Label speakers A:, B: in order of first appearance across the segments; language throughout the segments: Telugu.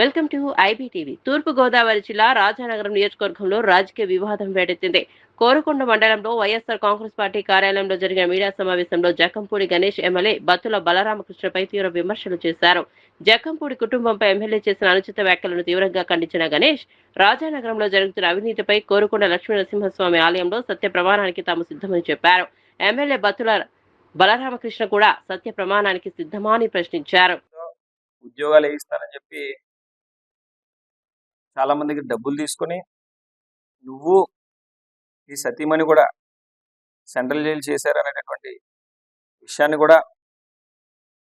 A: Welcome to IBTV. తూర్పు గోదావరి జిల్లా రాజానగరం నియోజకవర్గంలో రాజకీయ వివాదం వేడెత్తింది. కోరుకొండ మండలంలో వైఎస్ఆర్ కాంగ్రెస్ పార్టీ కార్యాలయంలో జరిగిన మీడియా సమావేశంలో జక్కంపూడి గణేష్ ఎమ్మెల్యే బత్తుల బలరామకృష్ణపై తీవ్ర విమర్శలు చేశారు. జక్కంపూడి కుటుంబంపై ఎమ్మెల్యే చేసిన అనుచిత వ్యాఖ్యలను తీవ్రంగా ఖండించిన గణేష్, రాజానగరంలో జరుగుతున్న అవినీతిపై కోరుకొండ లక్ష్మీనరసింహస్వామి ఆలయంలో సత్య ప్రమాణానికి తాము సిద్ధమని చెప్పారు. ఎమ్మెల్యే బత్తుల బలరామకృష్ణ కూడా సత్య ప్రమాణానికి సిద్ధమా అని ప్రశ్నించారు.
B: ఉద్యోగాలు వేయిస్తానని చెప్పి చాలా మందికి డబ్బులు తీసుకొని నువ్వు ఈ సతీమణి కూడా సెంట్రల్ జైలు చేశారనేటటువంటి విషయాన్ని కూడా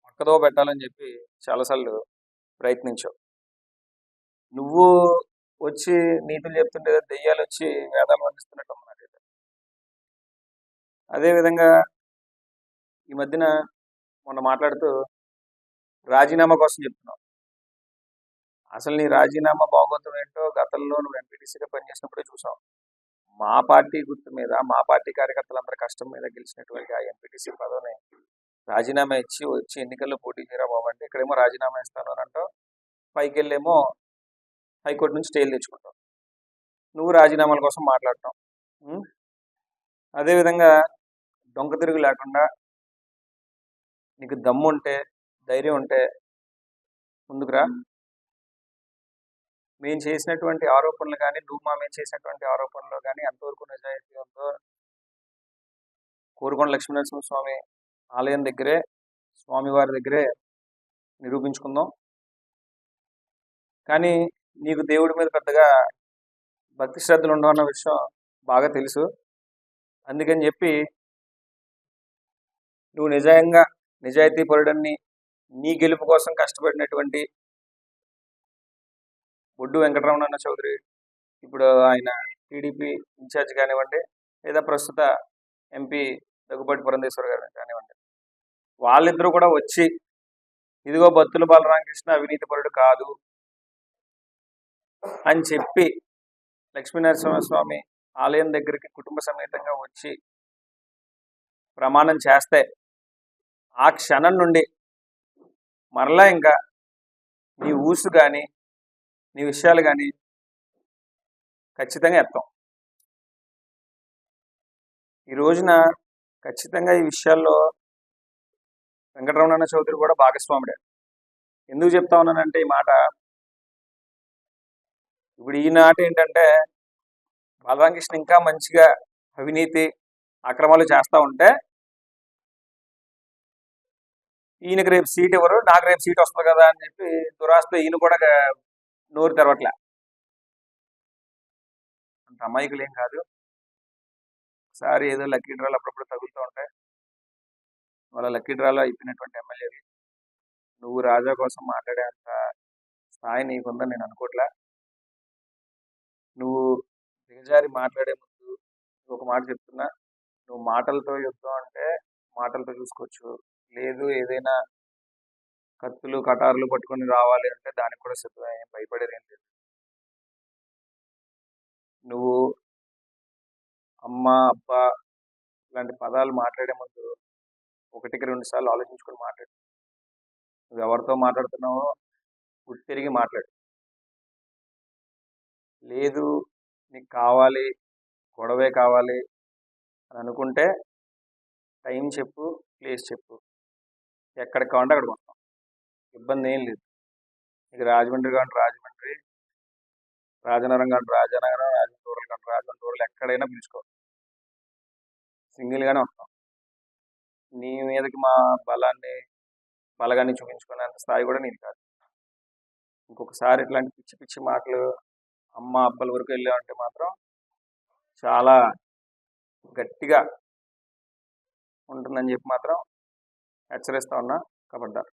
B: పక్కదో పెట్టాలని చెప్పి చాలాసార్లు ప్రయత్నించావు. నువ్వు వచ్చి నీతులు చెప్తుంటే దెయ్యాలు వచ్చి వేదాలు వర్ణిస్తున్నట్టు నాకైతే. అదేవిధంగా ఈ మధ్యన మొన్న మాట్లాడుతూ రాజీనామా కోసం చెప్తున్నావు. అసలు నీ రాజీనామా భాగోతం ఏంటో గతంలో నువ్వు ఎంపీటీసీగా పనిచేసినప్పుడే చూసాం. మా పార్టీ గుర్తు మీద, మా పార్టీ కార్యకర్తలందరి కష్టం మీద గెలిచినటువంటి ఆ ఎంపీటీసీ పదవిని రాజీనామా ఇచ్చి వచ్చి ఎన్నికల్లో పోటీ చేయరా బాబు అంటే, ఇక్కడేమో రాజీనామా ఇస్తాను అని అంటావు, పైకి వెళ్ళేమో హైకోర్టు నుంచి స్టేలు తెచ్చుకుంటావు. నువ్వు రాజీనామాల కోసం మాట్లాడటం. అదేవిధంగా డొంక తిరుగు లేకుండా నీకు దమ్ము ఉంటే, ధైర్యం ఉంటే ముందుకురా. మేము చేసినటువంటి ఆరోపణలు కానీ, నువ్వు మా మీద చేసినటువంటి ఆరోపణలు కానీ ఎంతవరకు నిజాయితీ ఉందో కోరుకొండ లక్ష్మీనరసింహస్వామి ఆలయం దగ్గరే, స్వామివారి దగ్గరే నిరూపించుకుందాం. కానీ నీకు దేవుడి మీద పెద్దగా భక్తి శ్రద్ధలు ఉండవన్న విషయం బాగా తెలుసు. అందుకని చెప్పి నువ్వు నిజాయితీ పరుడని, నీ గెలుపు కోసం కష్టపడినటువంటి బొడ్డు వెంకటరమణ చౌదరి, ఇప్పుడు ఆయన టీడీపీ ఇన్ఛార్జ్ కానివ్వండి, లేదా ప్రస్తుత ఎంపీ దగ్గుబాటి పురంధేశ్వర్ గారు కానివ్వండి, వాళ్ళిద్దరూ కూడా వచ్చి ఇదిగో బత్తుల బలరామకృష్ణ అవినీతిపరుడు కాదు అని చెప్పి లక్ష్మీనరసింహస్వామి ఆలయం దగ్గరికి కుటుంబ సమేతంగా వచ్చి ప్రమాణం చేస్తే ఆ క్షణం నుండి మరలా ఇంకా నీ ఊసు కానీ, నీ విషయాలు కానీ ఖచ్చితంగా ఎత్తాం. ఈ రోజున ఖచ్చితంగా ఈ విషయాల్లో వెంకటరమణ చౌదరి కూడా భాగస్వాముడే. ఎందుకు చెప్తా ఉన్నానంటే ఈ మాట, ఇప్పుడు ఈనాటి ఏంటంటే బలరామకృష్ణ ఇంకా మంచిగా అవినీతి అక్రమాలు చేస్తూ ఉంటే ఈయనకి రేపు సీట్ ఇవ్వరు, నాకు రేపు సీట్ వస్తుంది కదా అని చెప్పి దురాస్తో ఈయన కూడా నోరు తెరవట్లే. అంత అమాయకులు ఏం కాదు. ఒకసారి ఏదో లక్కీ డ్రాలు అప్పుడప్పుడు తగులుతూ ఉంటాయి. వాళ్ళ లక్కీ డ్రాలో అయిపోయినటువంటి ఎమ్మెల్యేవి. నువ్వు రాజా కోసం మాట్లాడేంత స్థాయి నీకుందని నేను అనుకోవట్లే. నువ్వు దిగజారి మాట్లాడే ముందు ఒక మాట చెప్తున్నా, నువ్వు మాటలతో యుద్ధం అంటే మాటలతో చూసుకోవచ్చు, లేదు ఏదైనా కత్తులు కటారులు పట్టుకొని రావాలి అంటే దానికి కూడా సిద్ధమే, భయపడేది ఏం లేదు. నువ్వు అమ్మ, అబ్బా ఇలాంటి పదాలు మాట్లాడే ముందు ఒకటికి 2 సార్లు ఆలోచించుకొని మాట్లాడు. నువ్వు ఎవరితో మాట్లాడుతున్నావో గుర్తు తిరిగి మాట్లాడు. లేదు నీకు కావాలి, గొడవే కావాలి అని అనుకుంటే టైం చెప్పు, ప్లేస్ చెప్పు, ఎక్కడికి కావాలంటే అక్కడికి వస్తాం. ఇబ్బంది ఏం లేదు. నీకు రాజమండ్రి కావాలంటే రాజమండ్రి, రాజనగరం కావాలంటే రాజనగరం, రాజమండ్రి కావాలంటే రాజమండ్రి, ఎక్కడైనా పిలుచుకో, సింగిల్గానే వస్తాం. నీ మీదకి మా బలగాన్ని చూపించుకునేంత స్థాయి కూడా నీది కాదు. ఇంకొకసారి ఇట్లాంటి పిచ్చి పిచ్చి మాటలు అమ్మ అబ్బల వరకు వెళ్ళామంటే మాత్రం చాలా గట్టిగా ఉంటుందని చెప్పి మాత్రం హెచ్చరిస్తా ఉన్నా. కబడ్డారు.